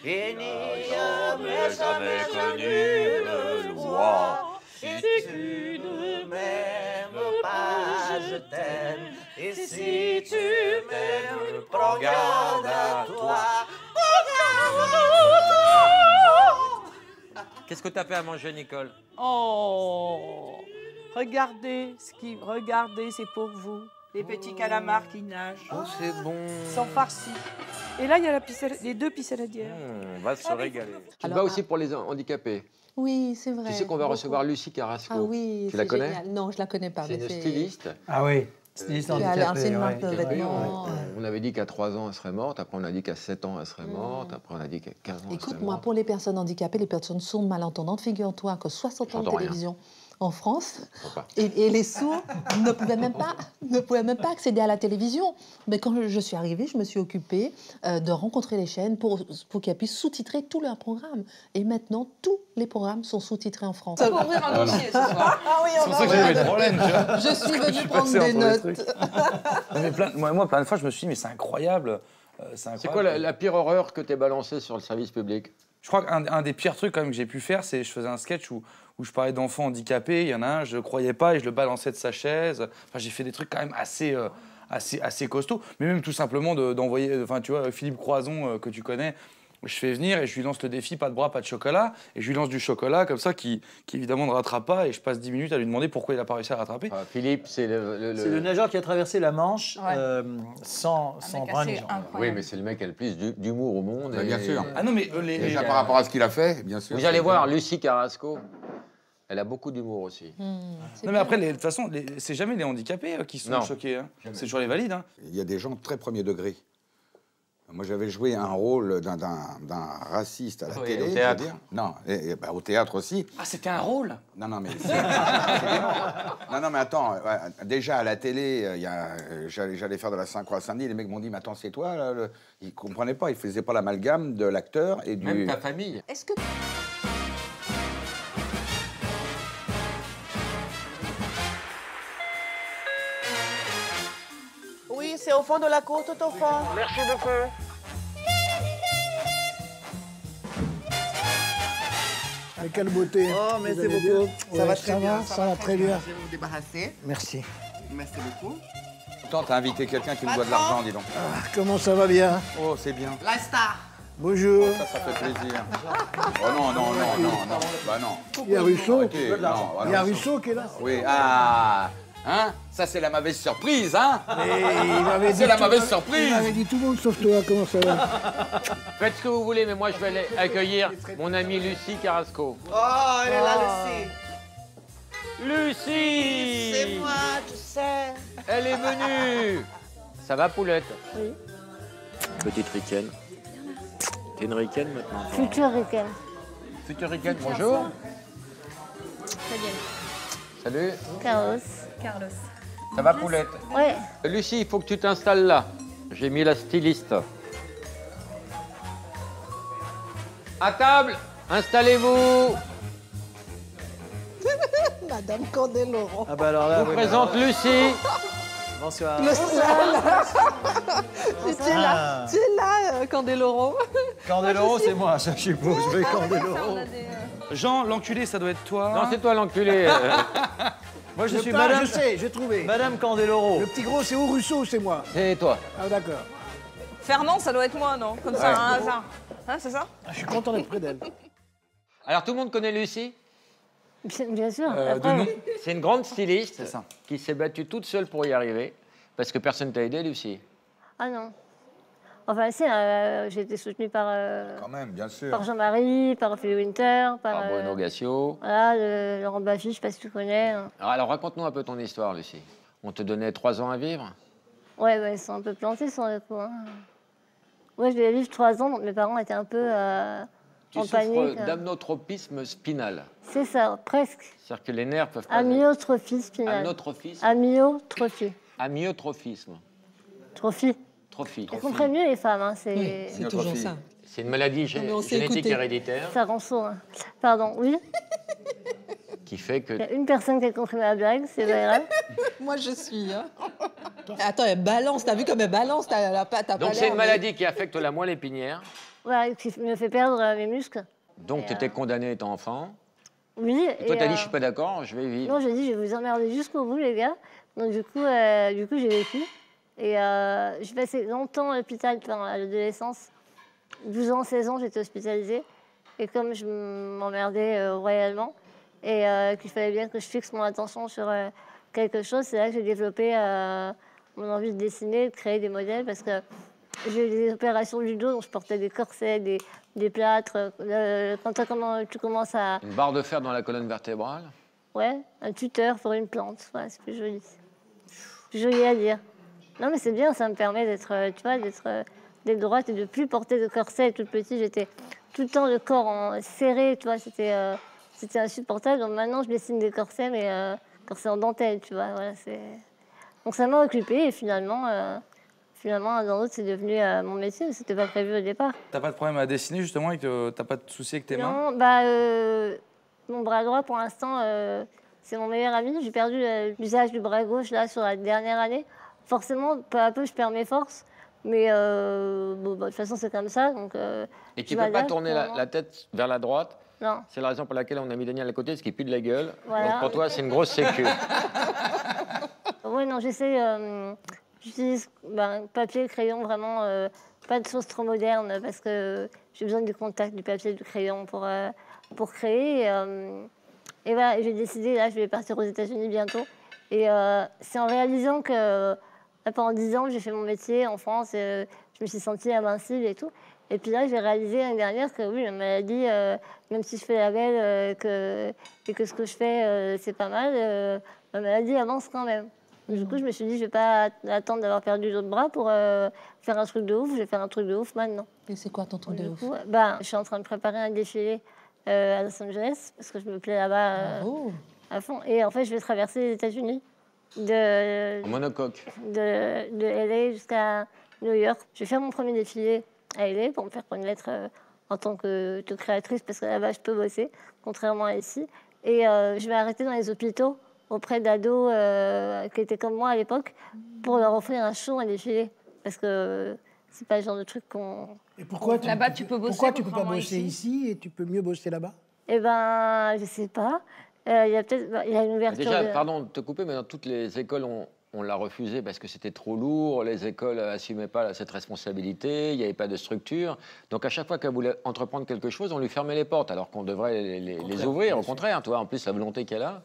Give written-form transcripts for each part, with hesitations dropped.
Il n'y a jamais connu de loi. Si tu ne m'aimes pas, je t'aime. Et si tu m'aimes, prends garde à toi. Qu'est-ce que t'as fait à manger, Nicole? Oh, regardez, regardez, c'est pour vous. Les petits calamars qui nagent. Oh, c'est bon. Ils sont farcis. Et là, il y a les deux pissaladières. On va se régaler. Tu te bats aussi pour les handicapés. Oui, c'est vrai. Tu sais qu'on va recevoir Lucie Carrasco. Ah oui, tu la connais? Génial. Non, je la connais pas. C'est une styliste. Ah oui, styliste handicapée. C'est une marque de vêtements. On avait dit qu'à 3 ans, elle serait morte. Après, on a dit qu'à 7 ans, elle serait morte. Après, on a dit qu'à 15 ans, elle serait morte. Écoute-moi, pour les personnes handicapées, les personnes sourdes, malentendantes, figure-toi que 60 ans de télévision en France, et les sourds ne pouvaient même pas accéder à la télévision. Mais quand je suis arrivée, je me suis occupée de rencontrer les chaînes pour qu'elles puissent sous-titrer tous leurs programmes. Et maintenant, tous les programmes sont sous-titrés en France. On va ouvrir un dossier ce soir. Ah oui, c'est pour ça que j'avais des problèmes, tu vois. Je suis venue prendre des notes. Moi, plein de fois, je me suis dit, mais c'est incroyable. C'est quoi la pire horreur que t'es balancée sur le service public? Je crois qu'un des pires trucs quand même que j'ai pu faire, c'est je faisais un sketch où je parlais d'enfants handicapés. Il y en a un, je ne croyais pas et je le balançais de sa chaise. Enfin, j'ai fait des trucs quand même assez costauds. Mais même tout simplement d'envoyer, enfin, tu vois, Philippe Croison, que tu connais, je fais venir et je lui lance le défi, pas de bras, pas de chocolat. Et je lui lance du chocolat comme ça qui évidemment ne rattrape pas. Et je passe 10 minutes à lui demander pourquoi il n'a pas réussi à rattraper. Philippe, c'est C'est le nageur qui a traversé la Manche sans bras ni jambes. Oui, mais c'est le mec qui a le plus d'humour au monde. Bah, bien sûr. Ah non, mais déjà par rapport à ce qu'il a fait, bien sûr. Vous allez voir, Lucie Carrasco, elle a beaucoup d'humour aussi. Non, mais après, de toute façon, c'est jamais les handicapés qui sont choqués. Hein. C'est toujours les valides. Hein. Il y a des gens très premier degré. Moi, j'avais joué un rôle d'un raciste à la télé. Au théâtre. Non, au théâtre aussi. Ah, c'était un rôle? Non, mais... non, mais attends. Déjà, à la télé, j'allais faire de la synchro à Saint-Denis. Les mecs m'ont dit, mais attends, c'est toi là, Ils ne comprenaient pas. Ils ne faisaient pas l'amalgame de l'acteur et du... Même ta famille. Est-ce que... Oui, c'est au fond de la cour, tout au fond. Merci beaucoup. Mais quelle beauté. Oh, merci beaucoup. Ça va très bien. Ça va très bien. Je vais vous débarrasser. Merci. Merci beaucoup. Pourtant, t'as invité quelqu'un qui me doit de l'argent, dis donc. Ah, comment ça va bien? Oh, c'est bien. La star. Bonjour. Ça fait plaisir. Oh non. Bah non. Il y a Rousseau. Arrêtez, non, Il y a Rousseau qui est là. Oui, ah. Hein? Ça, c'est la mauvaise surprise, hein? C'est la mauvaise surprise. Il m'avait dit tout le monde sauf toi. Comment ça va? Faites ce que vous voulez, mais moi, je vais aller accueillir mon amie Lucie Carrasco. Oh, elle est là, Lucie. Lucie! C'est moi, tu sais. Elle est venue. Ça va, Poulette? Oui. Petite ricaine. T'es une ricaine maintenant? Future ricaine. Future ricaine, bonjour. Salut. Carlos. Ça va, Poulette? Ouais. Lucie, il faut que tu t'installes là. J'ai mis la styliste. À table, installez-vous. Madame Candeloro. Ah bah alors là, Je vous présente Lucie. Bonsoir. Tu es là, Candeloro. Candeloro, c'est moi, ça, je suppose. Je vais Candeloro. Jean, l'enculé, ça doit être toi. Non, c'est toi l'enculé. Moi, je suis Je madame... sais, j'ai trouvé. Madame Candeloro. Le petit gros, c'est où Rousseau, c'est moi. C'est toi. Ah, d'accord. Fernand, ça doit être moi, non? Comme ça, un hasard. Hein, c'est ça? Je suis content d'être près d'elle. Alors, tout le monde connaît Lucie? Bien sûr. De nom. C'est une grande styliste C'est ça. qui s'est battue toute seule pour y arriver. Parce que personne t'a aidé, Lucie. Ah non. Enfin, si, j'ai été soutenue par, Quand même, bien sûr. par Jean-Marie, par Ophélie Winter, Par Bruno Gassio. Voilà, Laurent Baffy, je sais pas si tu connais. Alors raconte-nous un peu ton histoire, Lucie. On te donnait 3 ans à vivre? Ouais, ils sont un peu plantés sur les coups. Hein. Ouais, je devais vivre 3 ans, donc mes parents étaient un peu Tu en souffres panique. d'amyotropisme spinal. C'est ça, presque. C'est-à-dire que les nerfs peuvent pas... Amyotrophie spinale. Amyotrophisme. Amyotrophie. Amyotrophisme. Trophie. Trophie. Elles comprennent mieux les femmes, hein, c'est... C'est toujours ça. C'est une maladie on s'est génétique écouté. héréditaire Ça rend sourd. Hein. Pardon, oui. qui fait que... Il y a une personne qui a compris ma blague, c'est Valérie. Moi, je suis. Hein. Attends, elle balance. T'as vu comme elle balance? T'as pas Donc c'est une maladie qui affecte la moelle épinière Ouais, qui me fait perdre mes muscles. Donc, tu étais condamné étant enfant. Oui. Et toi, tu as dit, je suis pas d'accord, je vais vivre. Non, j'ai dit, je vais vous emmerder jusqu'au bout, les gars. Donc, du coup j'ai vécu. Et j'ai passé longtemps à l'hôpital à l'adolescence. 12 ans, 16 ans, j'étais hospitalisée. Et comme je m'emmerdais royalement, et qu'il fallait bien que je fixe mon attention sur quelque chose, c'est là que j'ai développé mon envie de dessiner, de créer des modèles, parce que j'ai eu des opérations du dos, donc je portais des corsets, des plâtres. Quand tu commences à... Une barre de fer dans la colonne vertébrale. Ouais, un tuteur pour une plante, ouais, c'est plus joli. Plus joli à dire. Non, mais c'est bien, ça me permet d'être, tu vois, d'être droite et de plus porter de corset. Toute petite, j'étais tout le temps le corps serré, tu vois, c'était insupportable. Donc maintenant, je dessine des corsets, mais corsets en dentelle, tu vois. Voilà, donc ça m'a occupée et finalement, dans l'autre, c'est devenu mon métier, mais c'était pas prévu au départ. T'as pas de problème à dessiner justement et que t'as pas de soucis avec tes mains? Non, mon bras droit, pour l'instant, c'est mon meilleur ami. J'ai perdu l'usage du bras gauche là sur la dernière année. Forcément, peu à peu, je perds mes forces. Mais de toute façon, c'est comme ça. Donc, et tu ne peux pas tourner la tête vers la droite? Non. C'est la raison pour laquelle on a mis Daniel à côté, ce qui pue de la gueule. Voilà. Donc pour toi, c'est une grosse sécu. Oui, non, j'utilise papier, crayon, vraiment pas de choses trop modernes parce que j'ai besoin du contact du papier et du crayon pour créer. Et voilà, j'ai décidé, là, je vais partir aux États-Unis bientôt. Et c'est en réalisant que pendant 10 ans, j'ai fait mon métier en France, je me suis sentie invincible et tout. Et puis là, j'ai réalisé l'année dernière que oui, la maladie, même si je fais la belle et que ce que je fais, c'est pas mal, la maladie avance quand même. Du coup, je me suis dit, je vais pas attendre d'avoir perdu l'autre bras pour faire un truc de ouf. Je vais faire un truc de ouf maintenant. Et c'est quoi ton truc de ouf? Je suis en train de préparer un défilé à Los Angeles parce que je me plais là-bas à fond. Et en fait, je vais traverser les États-Unis en monocoque de LA jusqu'à New York. Je vais faire mon premier défilé à LA pour me faire connaître en tant que créatrice parce que là-bas, je peux bosser, contrairement à ici. Et je vais arrêter dans les hôpitaux auprès d'ados qui étaient comme moi à l'époque pour leur offrir un show, un défilé. Parce que c'est pas le genre de truc qu'on... Et pourquoi là-bas, tu peux bosser. Pourquoi tu peux pas bosser ici et tu peux mieux bosser là-bas? Eh ben, je sais pas. Il y a une ouverture. Déjà, pardon de te couper, mais dans toutes les écoles, on l'a refusé parce que c'était trop lourd. Les écoles n'assumaient pas cette responsabilité. Il n'y avait pas de structure. Donc, à chaque fois qu'elle voulait entreprendre quelque chose, on lui fermait les portes, alors qu'on devrait les ouvrir. Au contraire, toi, en plus, la volonté qu'elle a.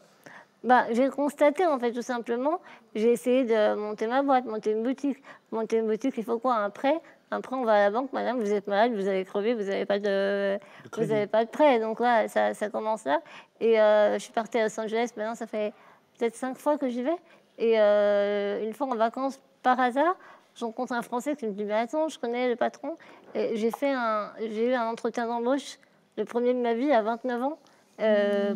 J'ai constaté, en fait, tout simplement. J'ai essayé de monter ma boîte, monter une boutique. Monter une boutique, il faut quoi? Un prêt? Après, on va à la banque, madame, vous êtes malade, vous allez crever, vous n'avez pas de prêt. Donc là, ça commence là. Et je suis partie à Los Angeles, maintenant, ça fait peut-être 5 fois que j'y vais. Et une fois en vacances, par hasard, je rencontre un Français qui me dit « Mais attends, je connais le patron. » Et j'ai eu un entretien d'embauche, le premier de ma vie, à 29 ans,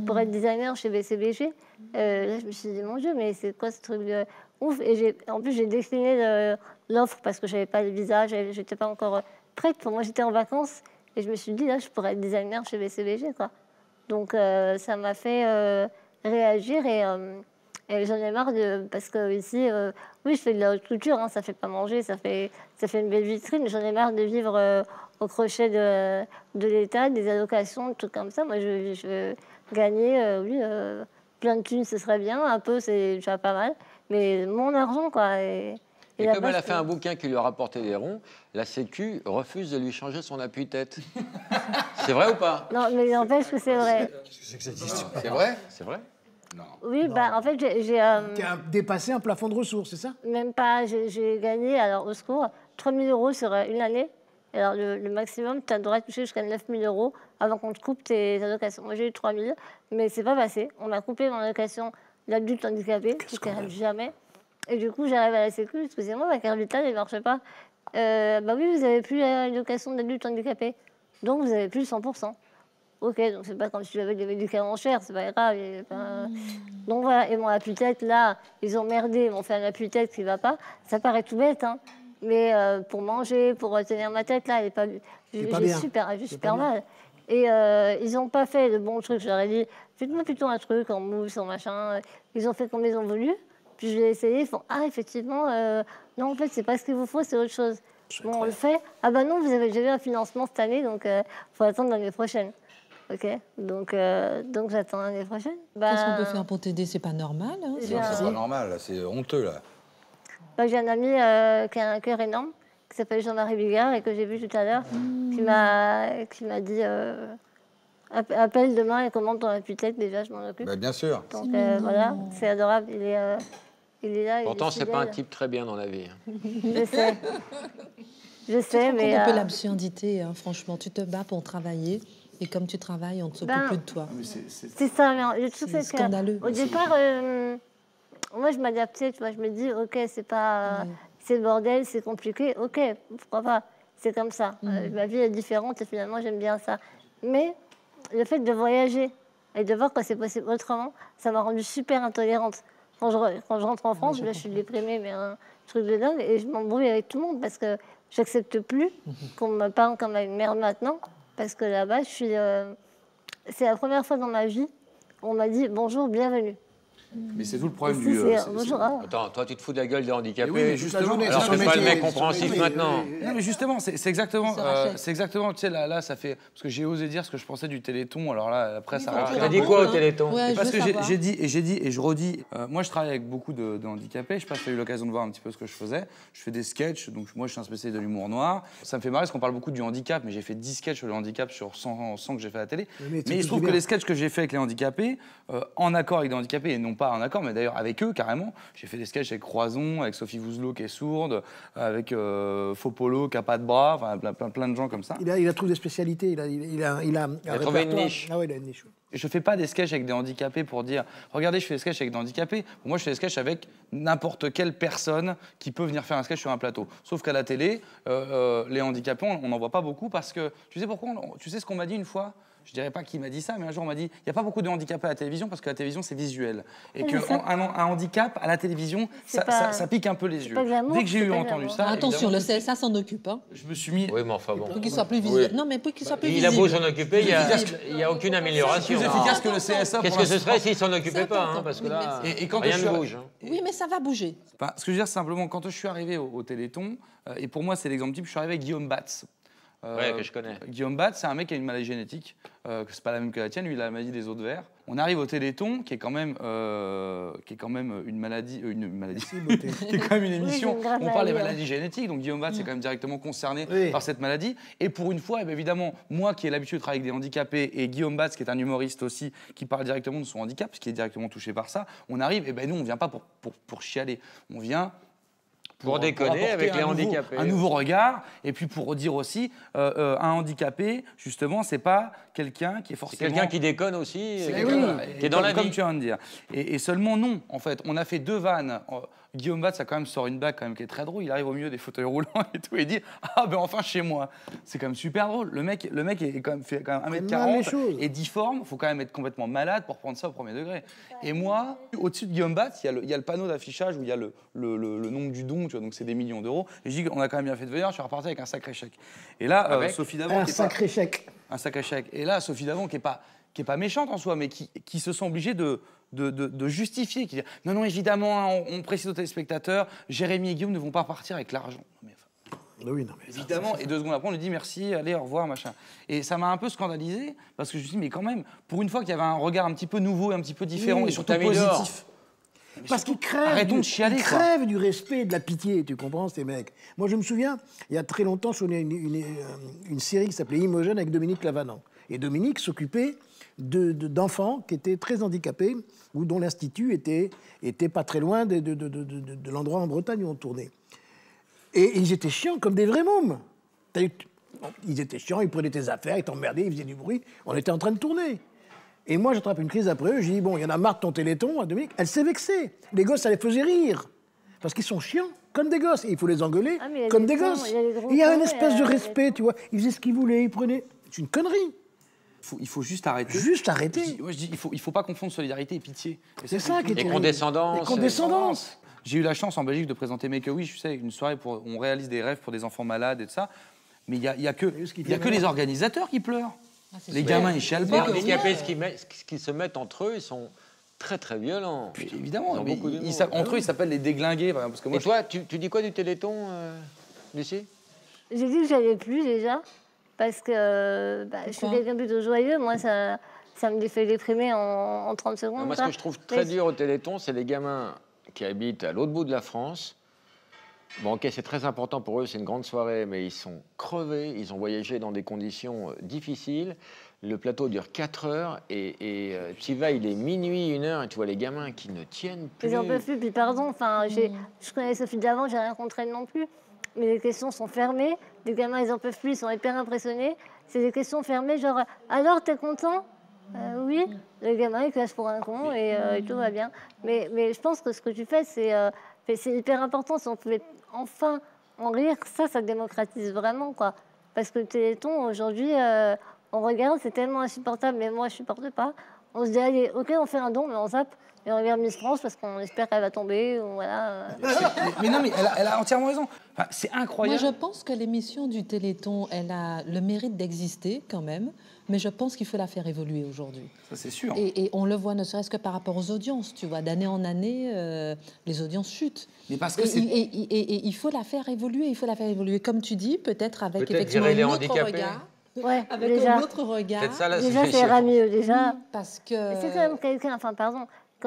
pour être designer chez BCBG. Là, je me suis dit « Mon Dieu, mais c'est quoi ce truc de ouf ?» Et en plus, j'ai décliné l'offre parce que je n'avais pas le visa, je n'étais pas encore prête. Pour moi, j'étais en vacances et je me suis dit, là, je pourrais être designer chez BCBG, quoi. Donc, ça m'a fait réagir et j'en ai marre parce que ici, oui, je fais de la haute couture, hein, ça fait pas manger, ça fait une belle vitrine, mais j'en ai marre de vivre au crochet de l'État, des allocations, des trucs comme ça. Moi, je veux gagner, plein de thunes, ce serait bien, un peu, c'est déjà pas mal, mais mon argent, quoi. Et comme elle a fait un bouquin qui lui a rapporté des ronds, la Sécu refuse de lui changer son appui-tête. C'est vrai ou pas? Non, mais n'empêche que c'est vrai. Qu'est-ce que c'est que cette histoire? C'est vrai? C'est vrai? Non. Oui, en fait, j'ai... Tu as dépassé un plafond de ressources, c'est ça? Même pas. J'ai gagné, alors au secours, 3 000 € sur une année. Alors le maximum, tu as le droit de toucher jusqu'à 9 000 € avant qu'on te coupe tes allocations. Moi, j'ai eu 3 000, mais c'est pas passé. On m'a coupé mon allocation d'adulte handicapé, ce qui n'arrive jamais. Et du coup, j'arrive à la Sécu, excusez-moi, ma carte vitale, elle ne marche pas. Oui, vous n'avez plus l'allocation d'adulte handicapé, donc vous n'avez plus 100%. Ok, donc c'est pas comme si j'avais des médicaments chers, c'est pas grave. Donc voilà, et mon appui-tête, là, ils ont merdé, ils m'ont fait un appui-tête qui va pas. Ça paraît tout bête, hein, mais pour manger, pour tenir ma tête, là, elle est pas... J'ai super mal. Et ils n'ont pas fait le bon truc. Je leur ai dit, faites-moi plutôt un truc en mousse, en machin. Ils ont fait comme ils ont voulu. Puis je l'ai essayé, ils font « Ah, effectivement, non, en fait, c'est pas ce qu'il vous faut, c'est autre chose. » Bon, on le fait. Ah bah non, vous avez déjà eu un financement cette année, donc il faut attendre l'année prochaine. Ok, donc j'attends l'année prochaine. Qu'est-ce qu'on peut faire pour t'aider? C'est pas normal. Hein, c'est pas normal, c'est honteux, là. J'ai un ami qui a un cœur énorme, qui s'appelle Jean-Marie Bigard, et que j'ai vu tout à l'heure, qui m'a dit appelle demain et commande ton appui-tête, déjà, je m'en occupe. Bah, bien sûr. Donc voilà, c'est adorable, il est là. Pourtant, c'est pas un type très bien dans la vie. Je sais. Je sais, mais... un peu l'absurdité, hein, franchement. Tu te bats pour travailler, et comme tu travailles, on ne s'occupe plus de toi. C'est ça, mais le truc, c'est scandaleux. Au départ, moi, je m'adaptais, tu vois, je me dis, ok, c'est pas... C'est le bordel, c'est compliqué, ok, pourquoi pas, c'est comme ça. Ma vie est différente et finalement, j'aime bien ça. Mais le fait de voyager et de voir que c'est possible autrement, ça m'a rendue super intolérante. Quand je rentre en France, là, je suis déprimée, mais un truc de dingue, et je m'embrouille avec tout le monde parce que j'accepte plus qu'on me parle comme à une mère maintenant, parce que là-bas, c'est la première fois dans ma vie où on m'a dit bonjour, bienvenue. Mais c'est tout le problème du... Attends, toi, tu te fous de la gueule des handicapés. Oui, mais justement, alors c'est pas le mec compréhensif maintenant. Non, mais justement, c'est exactement, tu sais, là, ça fait... Parce que j'ai osé dire ce que je pensais du Téléthon, alors là, après, ça... Tu as dit quoi au Téléthon? Parce que j'ai dit, et je redis, moi, je travaille avec beaucoup de handicapés, je sais pas si tu as eu l'occasion de voir un petit peu ce que je faisais. Je fais des sketchs, donc moi, je suis un spécialiste de l'humour noir. Ça me fait marrer parce qu'on parle beaucoup du handicap, mais j'ai fait 10 sketchs sur le handicap sur 100 que j'ai fait à la télé. Mais il se trouve que les sketchs que j'ai fait avec les handicapés, en accord avec des handicapés, et non pas en accord, mais d'ailleurs avec eux carrément. J'ai fait des sketchs avec Croison, avec Sophie Vouzelot qui est sourde, avec Fopolo qui n'a pas de bras, enfin plein de gens comme ça. Il a trouvé des spécialités, il a trouvé une niche. Ah oui, il a une niche. Je fais pas des sketchs avec des handicapés pour dire regardez, je fais des sketchs avec des handicapés. Pour moi, je fais des sketchs avec n'importe quelle personne qui peut venir faire un sketch sur un plateau. Sauf qu'à la télé, les handicapés, on n'en voit pas beaucoup parce que tu sais pourquoi tu sais ce qu'on m'a dit une fois? Je dirais pas qui m'a dit ça, mais un jour on m'a dit il n'y a pas beaucoup de handicapés à la télévision parce que la télévision c'est visuel. Et qu'un handicap à la télévision, ça pique un peu les yeux. Dès que j'ai entendu ça. Attention, le CSA s'en occupe. Hein. Je me suis mis. Oui, mais enfin bon. Pour qu'il soit plus visible. Non, mais pour qu'il soit plus visible. Il a beau s'en occuper, il n'y a aucune amélioration. Plus efficace que le CSA. Qu'est-ce que ce serait s'il s'en occupait pas? Parce que là, rien ne bouge. Oui, mais ça va bouger. Ce que je veux dire, c'est simplement quand je suis arrivé au Téléthon, et pour moi c'est l'exemple type, je suis arrivé avec Guillaume Batz. Que je connais. Guillaume Batz, c'est un mec qui a une maladie génétique, que c'est pas la même que la tienne, lui il a la maladie des os de verre. On arrive au Téléthon, qui est quand même une maladie, qui est quand même une émission. On parle des maladies génétiques, donc Guillaume Batz est quand même directement concerné par cette maladie. Et pour une fois, évidemment, moi qui ai l'habitude de travailler avec des handicapés, et Guillaume Batz, qui est un humoriste aussi, qui parle directement de son handicap, qui est directement touché par ça, on arrive, et nous on vient pas pour chialer, on vient pour déconner avec les handicapés. Un nouveau regard, et puis pour dire aussi, un handicapé, justement, c'est pas quelqu'un qui est forcément... C'est quelqu'un qui déconne aussi, qui est dans la vie. Comme tu viens de dire. Et seulement non, en fait. On a fait 2 vannes. Guillaume Batz, ça quand même sort une blague quand même qui est très drôle. Il arrive au milieu des fauteuils roulants et tout, et il dit « Ah ben enfin chez moi ». C'est quand même super drôle. Le mec est quand même, fait quand même 1m40 et difforme. Il faut quand même être complètement malade pour prendre ça au premier degré. Et moi, au-dessus de Guillaume Batz, il y a le panneau d'affichage où il y a le nombre du don, tu vois, donc c'est des millions d'euros. Et je dis qu'on a quand même bien fait de venir, je suis reparti avec un sacré chèque. Et là, Sophie Davant... Un sacré chèque. Un sacré chèque. Et là, Sophie Davant, qui est pas méchante en soi, mais qui se sent obligée de justifier, qui dit non, évidemment, on précise aux téléspectateurs, Jérémy et Guillaume ne vont pas partir avec l'argent. Oui, non, mais évidemment, et 2 secondes après, on lui dit merci, allez, au revoir, machin. Et ça m'a un peu scandalisé, parce que je me suis dit, mais quand même, pour une fois qu'il y avait un regard un petit peu nouveau, un petit peu différent, et surtout positif. Parce qu'ils crèvent du respect et de la pitié, tu comprends, ces mecs. Moi, je me souviens, il y a très longtemps, je tournais une série qui s'appelait Imogen avec Dominique Lavanant. Et Dominique s'occupait d'enfants qui étaient très handicapés ou dont l'institut était pas très loin de l'endroit en Bretagne où on tournait. Et ils étaient chiants comme des vrais mômes. Ils étaient chiants, ils prenaient tes affaires, ils t'emmerdaient, ils faisaient du bruit. On était en train de tourner. Et moi, j'attrape une crise après eux, je dis, bon, il y en a marre de ton Téléthon, Dominique. Elle s'est vexée. Les gosses, ça les faisait rire. Parce qu'ils sont chiants, comme des gosses. Et il faut les engueuler comme des gosses. Il y a une espèce de respect, tu vois. Ils faisaient ce qu'ils voulaient, ils prenaient... C'est une connerie. Il faut juste arrêter. Juste arrêter. Je dis, il faut pas confondre solidarité et pitié. C'est ça qui est terrible. Et condescendance. J'ai eu la chance en Belgique de présenter Make a Wish, tu sais, une soirée où on réalise des rêves pour des enfants malades et tout ça. Mais il y a que les organisateurs qui pleurent. Les gamins, ils chialent pas. Les handicapés, ce qu'ils se mettent entre eux, ils sont très très violents. Puis, évidemment, entre eux, ils s'appellent les déglingués. Parce que moi, et toi, tu dis quoi du Téléthon, Lucie? J'ai dit que j'allais plus déjà, parce que je suis quelqu'un plutôt joyeux. Moi, ça me fait déprimer en 30 secondes. Moi, ce que je trouve très dur au Téléthon, c'est les gamins qui habitent à l'autre bout de la France. Bon, ok, c'est très important pour eux, c'est une grande soirée, mais ils sont crevés, ils ont voyagé dans des conditions difficiles. Le plateau dure 4 heures et tu y vas, il est minuit, 1 heure, et tu vois les gamins qui ne tiennent plus. Ils n'en peuvent plus, puis pardon, je connais Sophie d'avant, j'ai rien contre elle non plus, mais les questions sont fermées, les gamins ils n'en peuvent plus, ils sont hyper impressionnés. C'est des questions fermées, genre alors t'es content? Oui, le gamin il classe pour un con et tout va bien. Mais je pense que ce que tu fais, c'est hyper important. Si on pouvait enfin en rire, ça démocratise vraiment, quoi. Parce que le Téléthon, aujourd'hui, on regarde, c'est tellement insupportable, mais moi je supporte pas. On se dit, allez, ok, on fait un don, mais on zappe. Et on regarde Miss France parce qu'on espère qu'elle va tomber. Ou voilà. Mais non, mais elle a entièrement raison. Enfin, c'est incroyable. Moi, je pense que l'émission du Téléthon, elle a le mérite d'exister quand même, mais je pense qu'il faut la faire évoluer aujourd'hui. Ça, c'est sûr. Et on le voit ne serait-ce que par rapport aux audiences, tu vois. D'année en année, les audiences chutent. Mais parce que et il faut la faire évoluer. Il faut la faire évoluer, comme tu dis, peut-être avec effectivement un autre handicapés. regard. Ouais, avec déjà. un autre regard. Peut-être ça, la Déjà, solution. ça ira mieux, déjà. Oui, parce que... C'est quand même quelqu'un, enfin, pardon,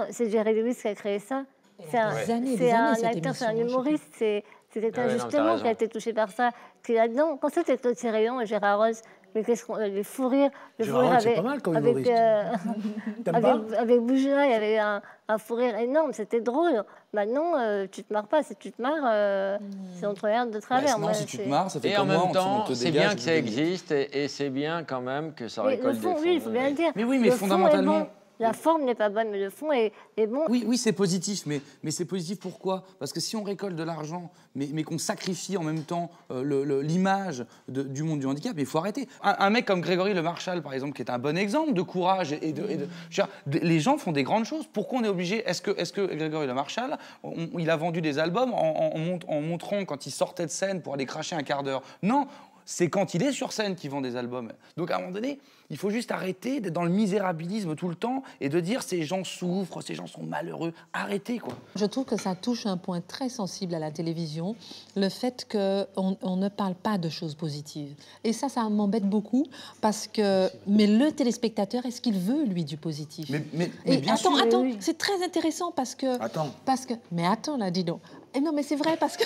c'est Jerry Lewis qui a créé ça. C'est un acteur, c'est un humoriste, c'est quelqu'un justement qui a été touché par ça, qui est là-dedans. Quand c'était Claude Sérillon et Gérard Rolls, mais qu'est-ce qu'on les fous rires, c'est pas mal comme humoriste. avec Bougela, il y avait un fou rire énorme, c'était drôle. Maintenant, tu te marres pas, si tu te marres, c'est on te regarde de travers. Sinon, si tu te marres, ça fait et comme en moi, même temps, on te c'est dégage, bien que ça existe et c'est bien quand même que ça récolte des fonds. Oui, il faut bien le dire. Mais oui, mais Le fond est fondamentalement... bon. La forme n'est pas bonne, mais le fond est bon. Oui, c'est positif, mais c'est positif pourquoi? Parce que si on récolte de l'argent, mais qu'on sacrifie en même temps l'image du monde du handicap, il faut arrêter. Un mec comme Grégory Le Marchal, par exemple, qui est un bon exemple de courage les gens font des grandes choses. Pourquoi on est obligé? Est-ce que Grégory Le Marchal, il a vendu des albums en montrant quand il sortait de scène pour aller cracher un quart d'heure? Non. C'est quand il est sur scène qu'il vend des albums. Donc à un moment donné, il faut juste arrêter d'être dans le misérabilisme tout le temps et de dire ces gens souffrent, ces gens sont malheureux. Arrêtez, quoi. Je trouve que ça touche un point très sensible à la télévision, le fait qu'on ne parle pas de choses positives. Et ça m'embête beaucoup parce que... Mais le téléspectateur, est-ce qu'il veut, lui, du positif? Mais bien sûr. Attends, c'est très intéressant parce que... Mais attends, là, dis donc. Non, mais c'est vrai parce que...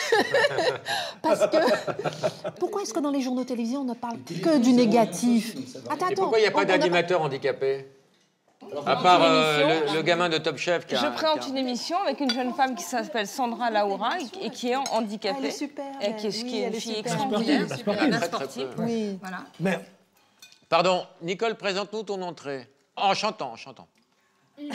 Pourquoi est-ce que dans les journaux télévisés, on ne parle que du négatif? Attends. Et pourquoi il n'y a pas d'animateur handicapé? À part le gamin de Top Chef qui Je présente une émission avec une jeune femme qui s'appelle Sandra Laoura et qui est handicapée. Elle est super. Et qui est une fille extraordinaire. Sportive. Oui. Voilà. Mais Pardon, Nicole, présente-nous ton entrée. En chantant. C'est une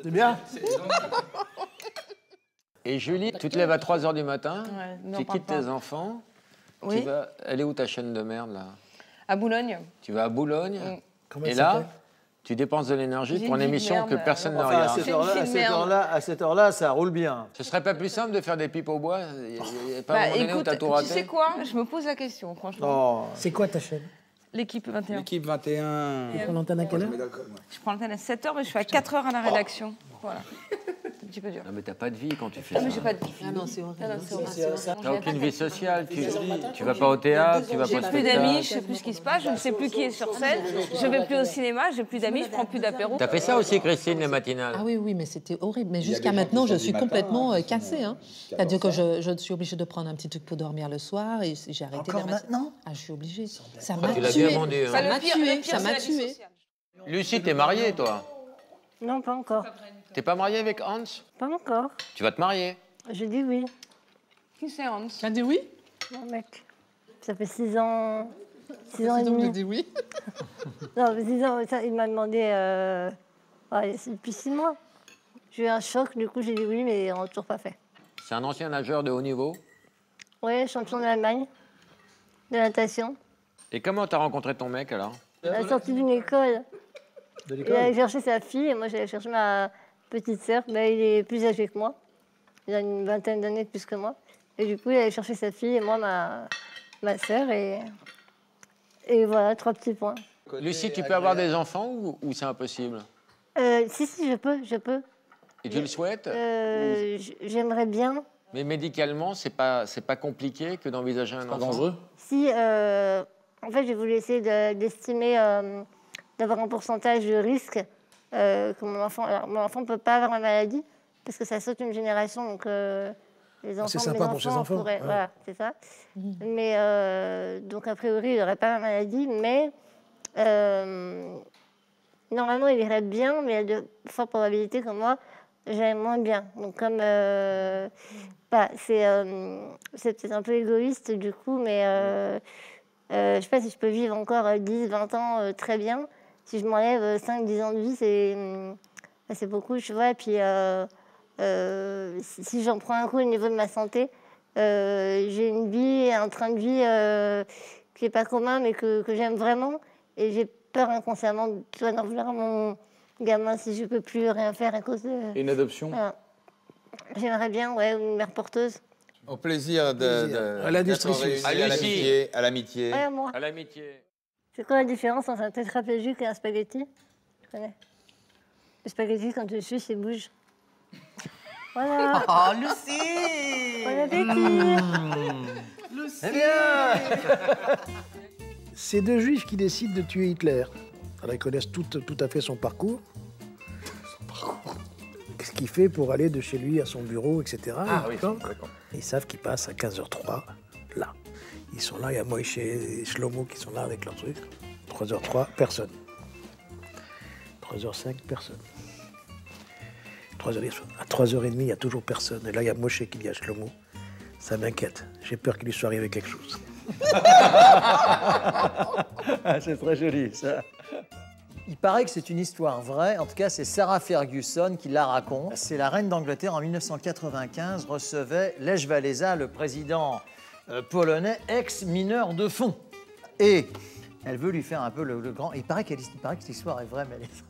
c'est bien. Et Julie, tu te lèves à 3 h du matin, Ouais, tu quittes tes enfants, Oui. elle est où ta chaîne de merde, là? À Boulogne. Tu vas à Boulogne, Comment et elle là, s'appelle tu dépenses de l'énergie J'ai pour une une vie de émission merde, que personne ne Enfin, à regarde. cette heure-là, ça roule bien. Ce serait pas plus simple de faire des pipes au bois? Il n'y a pas un moment donné où Écoute, t'as tout tu raté? sais quoi? Je me pose la question, franchement. Oh. C'est quoi ta chaîne? L'équipe 21. L'équipe 21. Tu prends l'antenne à quelle heure? Je prends l'antenne à 7 h, mais je suis à 4 h à la rédaction. Voilà. C'est un petit peu dur. Non, mais t'as pas de vie quand tu fais Non, ça. mais j'ai pas de vie. Ah non, c'est horrible. Ah non, c'est horrible. T'as aucune vie sociale, tu vas pas au théâtre, tu vas J'ai pas au plus d'amis, spectacle. je sais plus ce qui se passe, je ne sais plus qui est sur scène, je vais plus au cinéma, j'ai plus d'amis, je prends plus d'apéro. T'as fait ça aussi, Christine, les matinales? Ah oui, mais c'était horrible. Mais jusqu'à maintenant, je suis complètement cassée. Hein. C'est-à-dire que je suis obligée de prendre un petit truc pour dormir le soir et j'ai arrêté. Encore maintenant? Ah, je suis obligée. Ça Tu m'a l'as tuée. bien vendu, hein. Ça m'a Le pire, tuée. c'est Ça m'a la vie tuée. sociale. Lucie, t'es mariée, toi? Non, pas encore. T'es pas mariée avec Hans? Pas encore. Tu vas te marier? Je dis oui. Qui c'est Hans? Tu as dit oui? Mon mec. Ça fait 6 ans. 6 ans et Donc demi. j'ai dit oui. Non, mais 6 ans, ça, il m'a demandé c'est depuis 6 mois. J'ai eu un choc, du coup j'ai dit oui, mais on n'a toujours pas fait. C'est un ancien nageur de haut niveau. Oui, champion d'Allemagne de natation. Et comment t'as rencontré ton mec, alors? À la sortie d'une école. De Il l'école? allait chercher sa fille et moi j'allais chercher ma petite sœur. Mais il est plus âgé que moi. Il a une vingtaine d'années de plus que moi. Et du coup, il allait chercher sa fille et moi ma sœur. Et voilà, 3 petits points. Lucie, tu peux avoir des enfants ou c'est impossible? Si, je peux. Et tu le souhaites? J'aimerais bien. Mais médicalement, c'est pas compliqué que d'envisager un enfant? Dangereux? Si, en fait, j'ai voulu essayer d'estimer, d'avoir un pourcentage de risque que mon enfant ne peut pas avoir la maladie, parce que ça saute une génération, donc les enfants, c'est sympa pour ses enfants. pourraient, voilà, c'est ça. Mais donc, a priori, il n'aurait pas la maladie, mais normalement, il irait bien, mais il y a de fortes probabilités que moi, j'aille moins bien. Donc, comme c'est peut-être un peu égoïste, du coup, mais je ne sais pas si je peux vivre encore 10, 20 ans très bien. Si je m'enlève 5, 10 ans de vie, c'est beaucoup, tu vois. Et puis, si j'en prends un coup au niveau de ma santé, j'ai une vie, un train de vie qui n'est pas commun, mais que j'aime vraiment. Et j'ai peur inconsciemment d'en vouloir à mon gamin si je ne peux plus rien faire à cause de... Une adoption? Voilà. J'aimerais bien, une mère porteuse. Au plaisir À l'industrie suisse. À l'amitié. Ouais, moi. À l'amitié. C'est quoi la différence entre un tétraplégique et un spaghetti? Je connais. Le spaghetti, quand tu le suces, il bouge. Voilà. Oh, Lucie! Bon appétit! Lucie! Eh bien C'est deux juifs qui décident de tuer Hitler. Alors, ils connaissent tout à fait son parcours. Ce qu'il fait pour aller de chez lui à son bureau, etc. Ah oui, d'accord. Ils savent qu'il passe à 15h03, là. Ils sont là, il y a Moïse et Shlomo qui sont là avec leurs trucs. 3h03, personne. 3h05, personne. 3h10, à 3h30, il n'y a toujours personne. Et là, il y a Moshe qui dit à Shlomo, ça m'inquiète, j'ai peur qu'il lui soit arrivé quelque chose. C'est très joli, ça. Il paraît que c'est une histoire vraie, en tout cas c'est Sarah Ferguson qui la raconte. C'est la reine d'Angleterre en 1995 recevait Lech Walesa, le président polonais, ex-mineur de fond. Et elle veut lui faire un peu le grand... Il paraît que cette histoire est vraie, mais elle est vraie.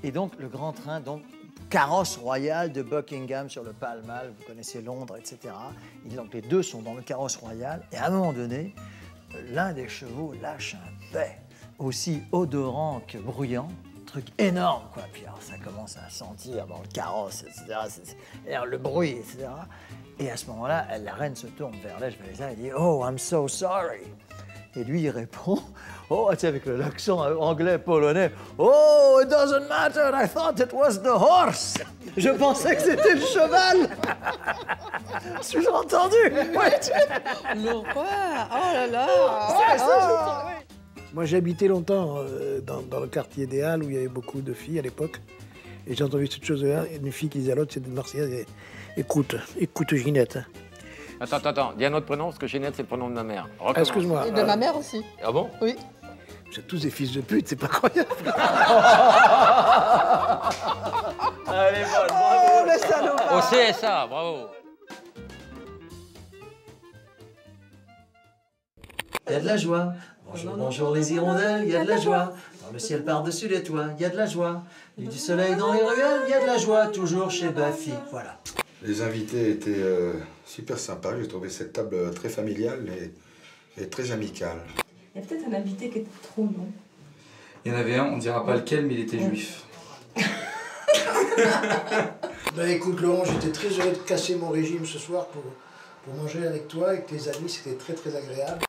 Et donc le grand train, donc carrosse royal de Buckingham sur le Pall Mall, vous connaissez Londres, etc. Et donc les deux sont dans le carrosse royal, et à un moment donné, l'un des chevaux lâche un paix aussi odorant que bruyant, truc énorme, quoi. Puis alors, ça commence à sentir dans le carrosse, etc. Et alors, le bruit, etc. Et à ce moment-là, la reine se tourne vers Lech Walesa et dit « Oh, I'm so sorry ». Et lui, il répond, oh, tu sais, avec l'accent anglais polonais, oh, it doesn't matter, I thought it was the horse. Je pensais que c'était le cheval. Suis-je entendu? Le roi! Oh là là! Moi, j'ai habité longtemps dans le quartier des Halles où il y avait beaucoup de filles à l'époque. Et j'ai entendu cette chose-là, une fille qui disait à l'autre, c'était une Marseillaise, écoute Ginette. Attends, dis un autre prénom, parce que Ginette, c'est le prénom de ma mère. Excuse-moi. Et de ma mère aussi. Ah bon? Oui. Vous êtes tous des fils de pute, c'est pas croyable. Allez, bravo. Le salopard. Au CSA, bravo. Il y a de la joie. Bonjour, bonjour les hirondelles, il y a de la joie. Dans le ciel par-dessus les toits, il y a de la joie. Il y a du soleil dans les ruelles, il y a de la joie. Toujours chez Baffy, voilà. Les invités étaient super sympas. J'ai trouvé cette table très familiale et très amicale. Il y a peut-être un invité qui était trop long. Il y en avait un, on ne dira pas lequel, mais il était juif. Ben écoute Laurent, j'étais très heureux de casser mon régime ce soir pour manger avec toi, avec tes amis, c'était très très agréable.